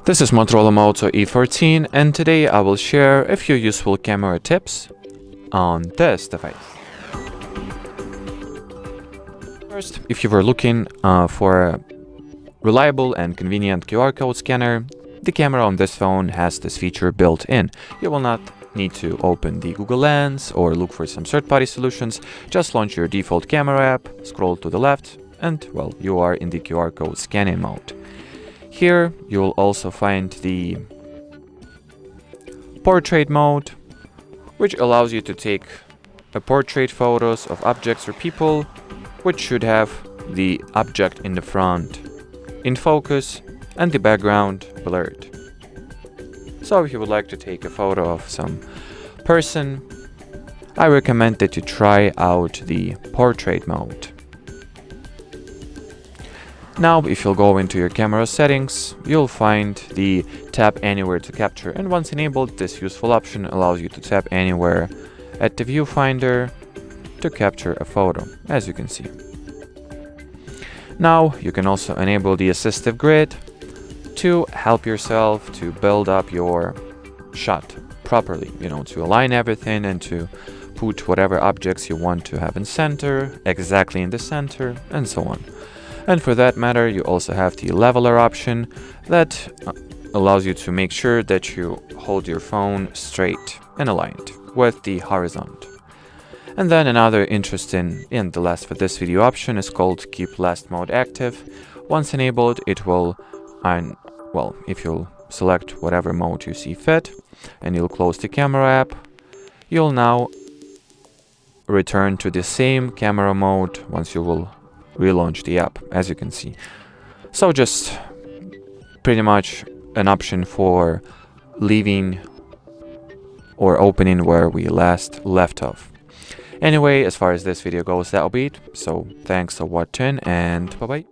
This is Motorola Moto E14, and today I will share a few useful camera tips on this device. First, if you were looking for a reliable and convenient QR code scanner, the camera on this phone has this feature built in. You will not need to open the Google Lens or look for some third-party solutions. Just launch your default camera app, scroll to the left, and well, you are in the QR code scanning mode. Here you will also find the portrait mode, which allows you to take a portrait photos of objects or people, which should have the object in the front in focus and the background blurred. So if you would like to take a photo of some person, I recommend that you try out the portrait mode. Now, if you'll go into your camera settings, you'll find the tap anywhere to capture, and once enabled, this useful option allows you to tap anywhere at the viewfinder to capture a photo, as you can see. Now, you can also enable the assistive grid to help yourself to build up your shot properly, to align everything and to put whatever objects you want to have in center, exactly in the center, and so on. And for that matter, you also have the leveler option that allows you to make sure that you hold your phone straight and aligned with the horizon. And then another interesting and the last for this video option is called Keep Last Mode Active. Once enabled, it will, if you'll select whatever mode you see fit and you'll close the camera app, you'll now return to the same camera mode once you will relaunch the app, as you can see. So just pretty much an option for leaving or opening where we last left off. Anyway, as far as this video goes, that'll be it. So thanks for watching and bye bye.